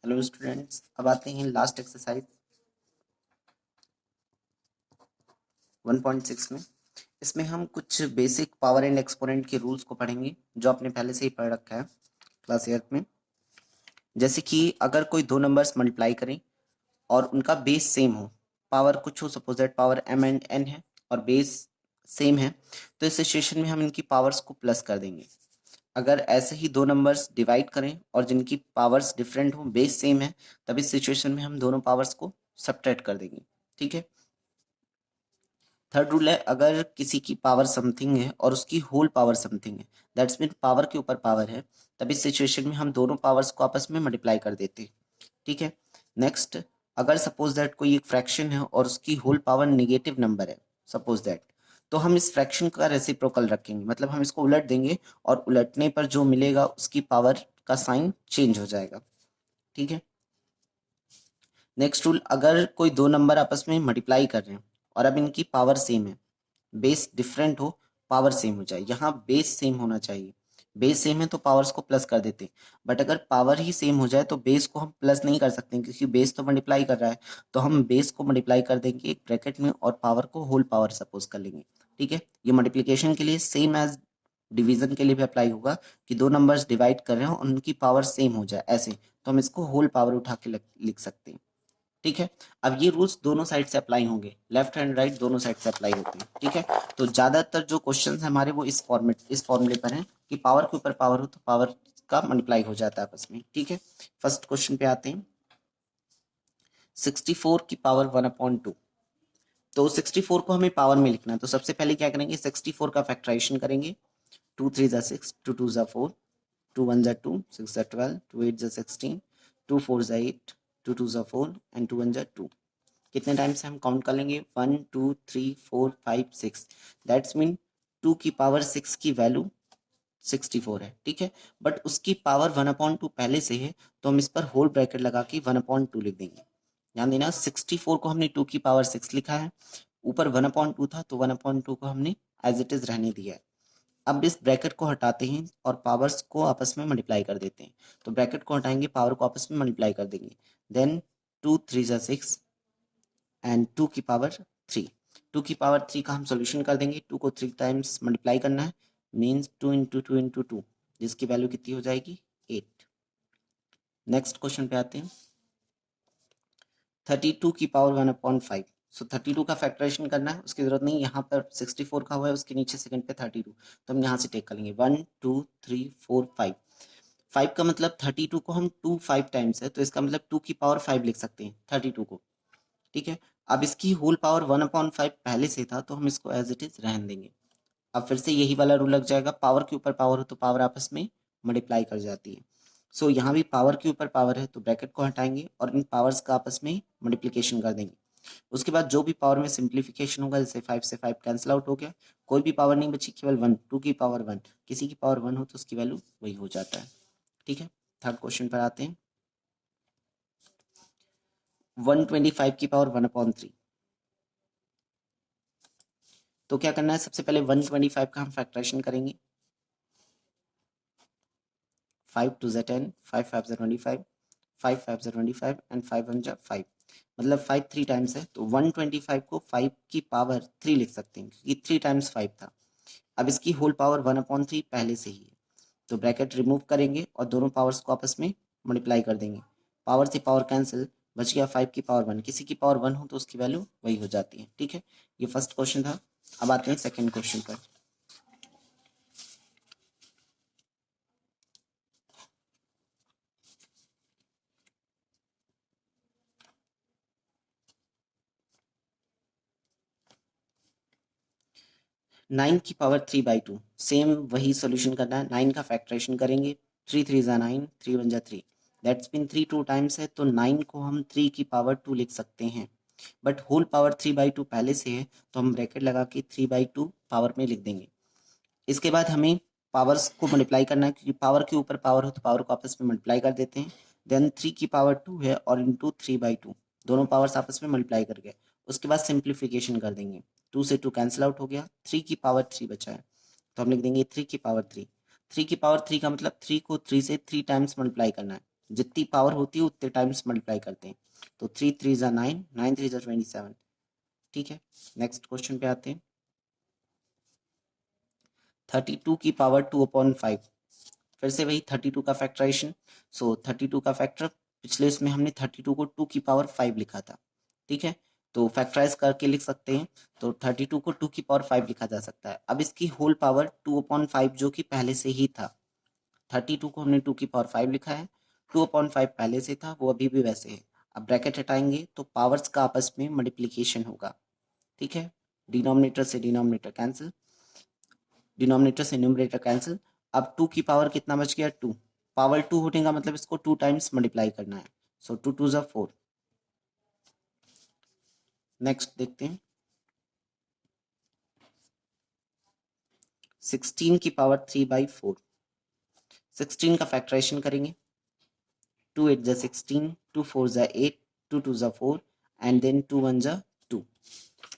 Hello students, अब आते हैं लास्ट एक्सरसाइज 1.6 में। इसमें हम कुछ बेसिक पावर एंड एक्सपोनेंट के रूल्स को पढ़ेंगे जो आपने पहले से ही पढ़ रखा है क्लास 8 में। जैसे कि अगर कोई दो नंबर्स मल्टीप्लाई करें और उनका बेस सेम हो, पावर कुछ हो, suppose that power m and n है और बेस सेम है, तो इस सिचुएशन में हम इनकी पावर्स को प्लस कर देंगे। अगर ऐसे ही दो नंबर्स डिवाइड करें और जिनकी पावर्स डिफरेंट हो, बेस सेम है, तब इस सिचुएशन में हम दोनों पावर्स को सब्ट्रैक्ट कर देंगे। ठीक है। थर्ड रूल है, अगर किसी की पावर समथिंग है और उसकी होल पावर समथिंग है, दैट्स मीन पावर के ऊपर पावर है, तब इस सिचुएशन में हम दोनों पावर्स को आपस में मल्टीप्लाई कर देते हैं। ठीक है। नेक्स्ट, अगर सपोज दैट कोई एक फ्रैक्शन है और उसकी होल पावर नेगेटिव नंबर है, सपोज दैट, तो हम इस फ्रैक्शन का रेसिप्रोकल रखेंगे, मतलब हम इसको उलट देंगे और उलटने पर जो मिलेगा उसकी पावर का साइन चेंज हो जाएगा। ठीक है। नेक्स्ट रूल, अगर कोई दो नंबर आपस में मल्टीप्लाई कर रहे हैं और अब इनकी पावर सेम है, बेस डिफरेंट हो, पावर सेम हो जाए। यहाँ बेस सेम होना चाहिए, बेस सेम है तो पावर्स को प्लस कर देते, बट अगर पावर ही सेम हो जाए तो बेस को हम प्लस नहीं कर सकते क्योंकि बेस तो मल्टीप्लाई कर रहा है। तो हम बेस को मल्टीप्लाई कर देंगे एक ब्रैकेट में और पावर को होल पावर सपोज कर लेंगे। ठीक है। ये मल्टीप्लिकेशन के लिए सेम एज डिवीजन के लिए भी अप्लाई होगा कि दो नंबर्स डिवाइड कर रहे हो उनकी पावर सेम हो जाए ऐसे, तो हम इसको होल पावर उठा के लिख सकते हैं। ठीक है। अब ये रूल्स दोनों साइड से अप्लाई होंगे, लेफ्ट एंड राइट दोनों साइड से अप्लाई होते हैं। ठीक है। तो ज्यादातर जो क्वेश्चन हमारे वो इस फॉर्मूले पर हैं कि पावर के ऊपर पावर हो तो पावर का मल्टीप्लाई हो जाता है आपस में। ठीक है। फर्स्ट क्वेश्चन पे आते हैं। 64 की पावर 1/2। तो 64 को हमें पावर में लिखना है, तो सबसे पहले क्या करेंगे, 64 का फैक्टराइजेशन करेंगे। 2 3 जा 6, 2 2 जा 4, 2 1 जा 2, 6 जा 12, 2 8 जा 16, 2 4 जा 8, 2 2 जा 4 एंड 2 1 जा 2। कितने टाइम से हम काउंट कर लेंगे, 1 2 3 4 5 6, दैट्स मीन 2 की पावर 6 की वैल्यू 64 है। ठीक है। बट उसकी पावर 1/2 पहले से है, तो हम इस पर होल ब्रैकेट लगा के 1/2 लिख देंगे। ध्यान देना, 64 को हमने 2 की पावर 6 लिखा है, ऊपर 1/2 था तो 1/2 को हमने एज इट इज रहने दिया है। अब इस ब्रैकेट को हटाते हैं और पावर्स को आपस में मल्टीप्लाई कर देते हैं। तो ब्रैकेट को हटाएंगे, पावर को आपस में मल्टीप्लाई कर देंगे। देन 2 3 जा 6 एंड 2 की पावर 3। 2 की पावर 3 का हम सॉल्यूशन कर देंगे। 2 को 3 टाइम्स मल्टीप्लाई करना है, मीन्स 2 इंटू 2 इंटू 2, जिसकी वैल्यू कितनी हो जाएगी, 8। नेक्स्ट क्वेश्चन पे आते हैं। 32 की पावर 1/5। सो 32 का फैक्टराइजेशन करना है, उसकी जरूरत नहीं, यहाँ पर 64 का हुआ है, उसके नीचे सेकंड पे 32, तो हम यहाँ से टेक कर लेंगे 1 2 3 4 5। 5 का मतलब 32 को हम 2 5 टाइम्स है, तो इसका मतलब 2 की पावर 5 लिख सकते हैं 32 को। ठीक है। अब इसकी होल पावर 1/5 पहले से था, तो हम इसको एज इट इज रहने देंगे। अब फिर से यही वाला रूल लग जाएगा, पावर के ऊपर पावर हो तो पावर आपस में मल्टीप्लाई कर जाती है। सो यहाँ भी पावर के ऊपर पावर है तो ब्रैकेट को हटाएंगे और इन पावर्स का आपस में मल्टीप्लिकेशन कर देंगे। उसके बाद जो भी पावर में सिंप्लीफिकेशन होगा, जैसे 5 से 5 कैंसिल आउट हो गया, कोई भी पावर नहीं बची, केवल 1, 2 की पावर 1, किसी की पावर 1 हो तो उसकी वैल्यू वही हो जाता है। ठीक है। थर्ड क्वेश्चन पर आते हैं। 125 की पावर 1/3। तो क्या करना है, सबसे पहले 125 का हम फैक्टराइजेशन करेंगे। 5 2 जा 10, 5 5 जा 25, 5 5 जा 25 एंड 5 1 जा 5, मतलब 5 3 टाइम्स है, तो 125 को 5 की पावर 3 लिख सकते हैं क्योंकि 3 टाइम्स 5 था। अब इसकी होल पावर 1/3 पहले से ही है, तो ब्रैकेट रिमूव करेंगे और दोनों पावर्स को आपस में मल्टीप्लाई कर देंगे। पावर से पावर कैंसिल, बच गया 5 की पावर 1, किसी की पावर 1 हो तो उसकी वैल्यू वही हो जाती है। ठीक है। ये फर्स्ट क्वेश्चन था। अब आते हैं सेकेंड क्वेश्चन पर। 9 की पावर 3/2, सेम वही सॉल्यूशन करना है। 9 का फैक्टराइजेशन करेंगे, 3 3 जा 9, 3 1 जा 3, दैट्स मीन 3 2 टाइम्स है, तो 9 को हम 3 की पावर 2 लिख सकते हैं। बट होल पावर 3/2 पहले से है, तो हम ब्रैकेट लगा के 3/2 पावर में लिख देंगे। इसके बाद हमें पावर्स को मल्टीप्लाई करना है, क्योंकि पावर के ऊपर पावर हो तो पावर को आपस में मल्टीप्लाई कर देते हैं। देन 3 की पावर 2 है और इंटू 3/2, दोनों पावर्स आपस में मल्टीप्लाई कर गए। उसके बाद सिंप्लीफिकेशन कर देंगे, 2 से 2 कैंसिल आउट हो गया, 3 की पावर 3 बचा है, तो हम लिख देंगे 3 की पावर 3। 3 की पावर 3 का मतलब 3 को 3 से 3 टाइम्स मल्टीप्लाई करना है, जितनी पावर होती है उतने टाइम्स मल्टीप्लाई करते हैं। तो 3 3 ज़ा 9, 9 3 ज़ा 27। ठीक है, नेक्स्ट क्वेश्चन पे आते हैं। 32 की पावर 2/5, फिर से वही 32 का फैक्टराइजेशन। सो 32 का फैक्टर, पिछले इसमें हमने 32 को 2 की पावर 5 लिखा था। ठीक है, तो फैक्टराइज करके लिख सकते हैं, तो 32 को 2 की पावर 5 लिखा जा सकता है। अब इसकी होल पावर 2/5 जो कि पहले से ही था, 32 को हमने 2 की पावर 5 लिखा है, 2/5 पहले से था, वो अभी भी वैसे है। अब ब्रैकेट हटाएंगे तो पावर्स का आपस में मल्टीप्लीकेशन होगा। ठीक है, डिनोमिनेटर से डिनोमिनेटर कैंसिल, डिनोमिनेटर से न्यूमरेटर कैंसिल। अब 2 की पावर कितना बच गया, 2। पावर 2 होने का मतलब इसको 2 टाइम्स मल्टीप्लाई करना है। सो 2 2 ज़ा 4। नेक्स्ट देखते हैं, 16 की पावर 3/4। 16 का फैक्टराइजेशन करेंगे, 2 8 ज़ा 16, 2 4 ज़ा 8, 2 2 ज़ा 4 एंड देन 2 1 ज़ा 2।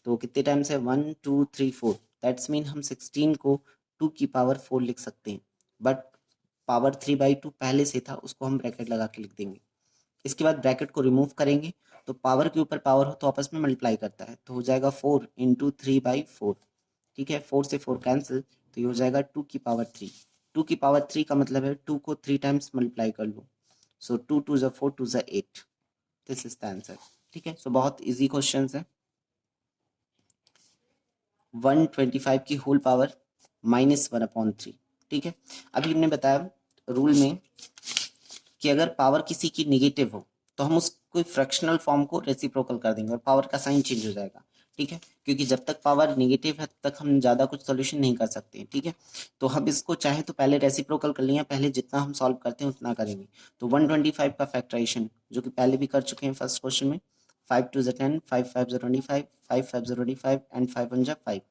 तो कितने टाइम्स है, 1 2 3 4। दैट्स मीन हम 16 को 2 की पावर 4 लिख सकते हैं, बट पावर 3/2 पहले से था, उसको हम ब्रैकेट लगा के लिख देंगे। इसके बाद ब्रैकेट को रिमूव करेंगे, तो पावर के ऊपर पावर हो तो आपस में मल्टीप्लाई करता है, तो हो जाएगा 4 इंटू 3/4। ठीक है, 4 से 4 कैंसिल, तो ये हो जाएगा 2 की पावर 3। 2 की पावर 3 का मतलब है 2 को 3 टाइम्स मल्टीप्लाई कर लो। सो 2 2 ज़ा 4, 2 ज़ा 8। This is the answer. ठीक है, सो बहुत इजी क्वेश्चन है। 125 की होल पावर -1/3। ठीक है, अभी हमने बताया रूल में कि अगर पावर किसी की निगेटिव हो तो हम उसको फ्रैक्शनल फॉर्म को रेसिप्रोकल कर देंगे और पावर का साइन चेंज हो जाएगा। ठीक है, क्योंकि जब तक पावर निगेटिव है तब तक हम ज़्यादा कुछ सोल्यूशन नहीं कर सकते। ठीक है, तो हम इसको चाहे तो पहले रेसिप्रोकल कर लिया, पहले जितना हम सॉल्व करते हैं उतना करेंगे। तो 125 का फैक्टराइजेशन जो कि पहले भी कर चुके हैं फर्स्ट क्वेश्चन में, 5 2 ज़ा 10, 5 5 ज़ा 25, 5 5 ज़ा 25 एंड 5 1 ज़ा 5।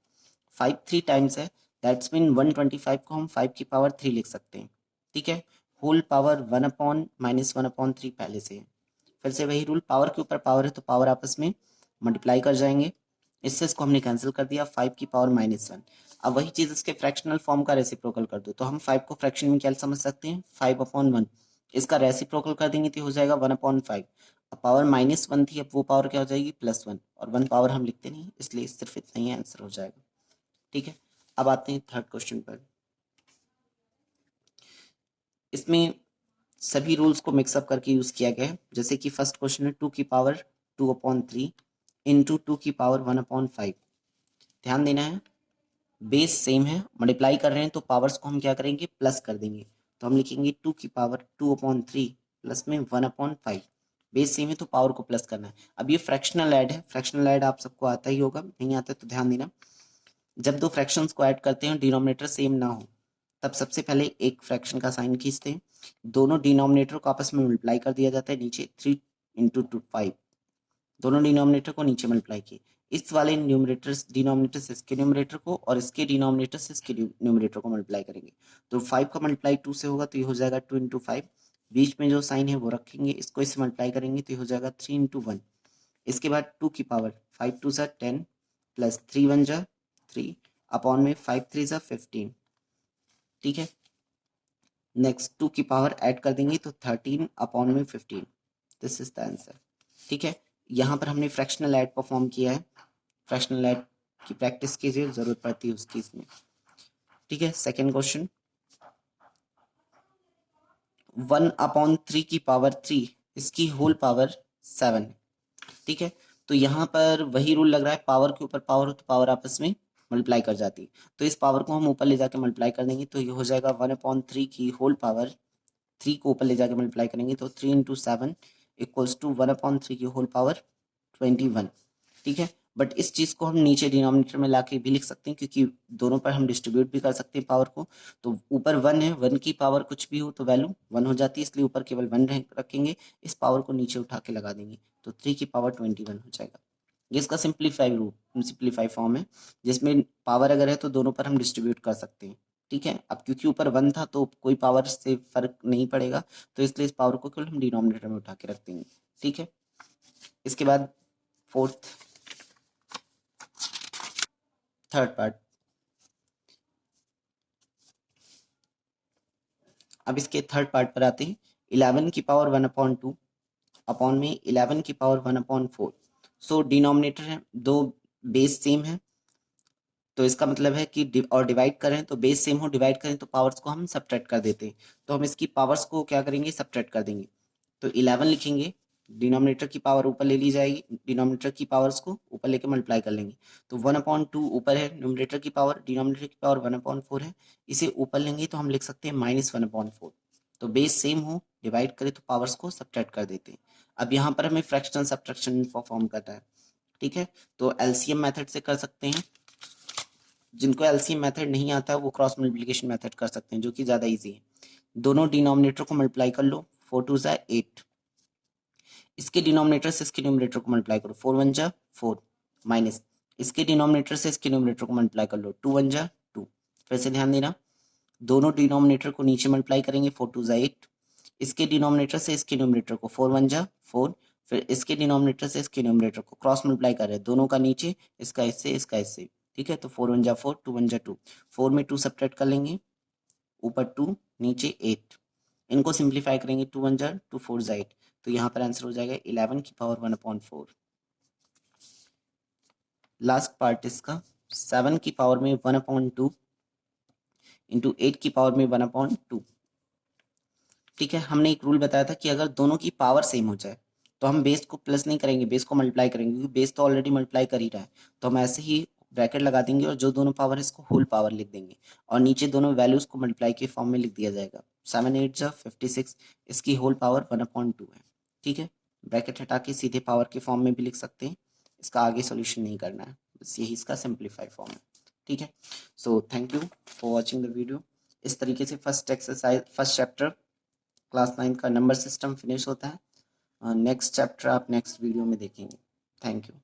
5 3 टाइम्स है, दैट्स मीन 125 को हम 5 की पावर 3 लिख सकते हैं। ठीक है, होल पावर 1/-1/3 पहले से है। फिर से वही रूल, पावर के ऊपर पावर है तो पावर आपस में मल्टीप्लाई कर जाएंगे। इससे इसको हमने कैंसिल कर दिया, 5 की पावर -1। अब वही चीज़ इसके फ्रैक्शनल फॉर्म का रेसिप्रोकल कर दो, तो हम 5 को फ्रैक्शन में क्या समझ सकते हैं, 5/1। इसका रेसिप्रोकल कर देंगे तो हो जाएगा 1/5। अब पावर -1 थी, अब वो पावर क्या हो जाएगी, +1, और 1 पावर हम लिखते नहीं इसलिए सिर्फ इतना ही आंसर हो जाएगा। ठीक है, अब आते हैं थर्ड क्वेश्चन पर। इसमें सभी रूल्स को मिक्सअप करके यूज किया गया है, जैसे कि फर्स्ट क्वेश्चन है 2 की पावर 2/3 इंटू 2 की पावर 1/5। ध्यान देना है, बेस सेम है, मल्टीप्लाई कर रहे हैं तो पावर्स को हम क्या करेंगे, प्लस कर देंगे। तो हम लिखेंगे 2 की पावर 2/3 प्लस में 1/5। बेस सेम है तो पावर को प्लस करना है। अब ये फ्रैक्शनल ऐड है, फ्रैक्शनल ऐड आप सबको आता ही होगा, नहीं आता तो ध्यान देना। जब दो फ्रैक्शंस को ऐड करते हैं डिनोमिनेटर सेम ना हो, तब सबसे पहले एक फ्रैक्शन का साइन खींचते हैं, दोनों डिनोमिनेटर को आपस में मल्टीप्लाई कर दिया जाता है, नीचे 3 इंटू 2 5, दोनों डिनोमिनेटर को नीचे मल्टीप्लाई किए। इस वाले न्यूमरेटर डिनोमिनेटर से इसके न्यूमरेटर को और इसके डिनोमिनेटर से इसके न्यूमरेटर को मल्टीप्लाई करेंगे, तो 5 का मल्टीप्लाई 2 से होगा तो ये हो जाएगा 2 इंटू 5। बीच में जो साइन है वो रखेंगे, इसको इससे मल्टीप्लाई करेंगे तो ये हो जाएगा 3 इंटू 1। इसके बाद 2 की पावर 5 2 ज़ा 10 प्लस 3 1 ज़ा 3 अपॉन में 5 3 ज़ा 15। ठीक है, नेक्स्ट 2 की पावर ऐड कर देंगे तो 13 अपॉन में 15। This is the answer. ठीक है, यहाँ पर हमने फ्रैक्शनल ऐड परफॉर्म किया है, फ्रैक्शनल ऐड की प्रैक्टिस कीजिए, जरूरत पड़ती है उसकी इसमें। ठीक है, सेकेंड क्वेश्चन, 1/3 की पावर 3, इसकी होल पावर 7। ठीक है, तो यहाँ पर वही रूल लग रहा है, पावर के ऊपर पावर हो तो पावर आपस में मल्टीप्लाई कर जाती है, तो इस पावर को हम ऊपर ले जाके मल्टीप्लाई कर देंगे, तो ये हो जाएगा 1/3 की होल पावर, 3 को ऊपर ले जाके मल्टीप्लाई करेंगे तो 3 इंटू 7 इक्वल्स टू 1/3 की होल पावर 21। ठीक है, बट इस चीज़ को हम नीचे डिनोमिनेटर में लाके भी लिख सकते हैं, क्योंकि दोनों पर हम डिस्ट्रीब्यूट भी कर सकते हैं पावर को। तो ऊपर 1 है, 1 की पावर कुछ भी हो तो वैल्यू 1 हो जाती है, इसलिए ऊपर केवल 1 रखेंगे, इस पावर को नीचे उठा के लगा देंगे, तो 3 की पावर 21 हो जाएगा। ये इसका सिंप्लीफाई फॉर्म है, जिसमें पावर अगर है तो दोनों पर हम डिस्ट्रीब्यूट कर सकते हैं। ठीक है, अब क्योंकि ऊपर 1 था तो कोई पावर से फर्क नहीं पड़ेगा, तो इसलिए इस पावर को केवल हम डिनोमिनेटर में उठा के रख देंगे। ठीक है, इसके बाद फोर्थ थर्ड पार्ट, अब इसके थर्ड पार्ट पर आते हैं। 11 की पावर 1/2 अपॉन में 11 की पावर 1/4। सो डिनोमिनेटर है, दो बेस सेम है, तो इसका मतलब है कि और डिवाइड करें तो बेस सेम हो, डिवाइड करें तो पावर्स को हम सब्ट्रैक्ट कर देते हैं। तो हम इसकी पावर्स को क्या करेंगे, सब्ट्रैक्ट कर देंगे। तो 11 लिखेंगे, डिनोमिनेटर की पावर ऊपर ले ली जाएगी, डिनोमिनेटर की पावर्स को ऊपर लेके मल्टीप्लाई कर लेंगे। तो 1/2 ऊपर है न्यूमरेटर की पावर, डिनोमिनेटर की पावर 1/4 है, इसे ऊपर लेंगे तो हम लिख सकते हैं -1/4। तो बेस सेम हो, डिवाइड करें तो पावर्स को सब्ट्रैक्ट कर देते हैं। अब यहाँ पर हमें फ्रैक्शनल सब्ट्रैक्शन परफॉर्म करना है, ठीक है। तो एलसीएम मेथड से कर सकते हैं, जिनको एलसीएम मेथड नहीं आता वो क्रॉस मल्टीप्लिकेशन मेथड कर सकते हैं, जो कि ज़्यादा इजी है। दोनों डिनोमिनेटर को मल्टीप्लाई कर लो, 4 2 ज़ा 8, इसके डिनोमिनेटर से इसके न्यूमरेटर को मल्टीप्लाई करो, 4 1 जा 4, माइनस इसके डिनोमिनेटर से इसके न्यूमरेटर को मल्टीप्लाई कर लो, 2 1 जा 2। फिर से ध्यान देना, दोनों डिनोमिनेटर को नीचे मल्टीप्लाई करेंगे, 4 2 ज़ा 8, इसके डिनोमिनेटर से इसके न्यूमरेटर को 4 1 जा 4, फिर इसके डिनोमिनेटर से इसके न्यूमरेटर को क्रॉस मल्टीप्लाई कर रहे हैं, दोनों का नीचे, इसका इससे इसका इससे, ठीक है। तो 4 1 जा 4, 2 1 जा 2, 4 में 2 सब्ट्रैक्ट कर लेंगे, ऊपर 2 नीचे 8, इनको सिंप्लीफाई करेंगे, 2 1 जा 2 4 जा 8, तो यहाँ पर आंसर हो जाएगा 11 की पावर 1/4। लास्ट पार्ट इसका 7 की पावर में 1/2 इंटू 8 की पावर में 1/2, ठीक है। हमने एक रूल बताया था कि अगर दोनों की पावर सेम हो जाए तो हम बेस को प्लस नहीं करेंगे, बेस को मल्टीप्लाई करेंगे, क्योंकि बेस तो ऑलरेडी मल्टीप्लाई कर ही रहा है। तो हम ऐसे ही ब्रैकेट लगा देंगे और जो दोनों पावर है इसको होल पावर लिख देंगे, और नीचे दोनों वैल्यूज को मल्टीप्लाई के फॉर्म में लिख दिया जाएगा। 7 8 जा 56, इसकी होल पावर 1/2 है, ठीक है। ब्रैकेट हटा के सीधे पावर के फॉर्म में भी लिख सकते हैं, इसका आगे सोल्यूशन नहीं करना है, बस यही इसका सिंप्लीफाई फॉर्म है, ठीक है। So thank you for watching the video. इस तरीके से first exercise, first chapter class 9 का नंबर सिस्टम फिनिश होता है। नेक्स्ट चैप्टर आप नेक्स्ट वीडियो में देखेंगे। Thank you.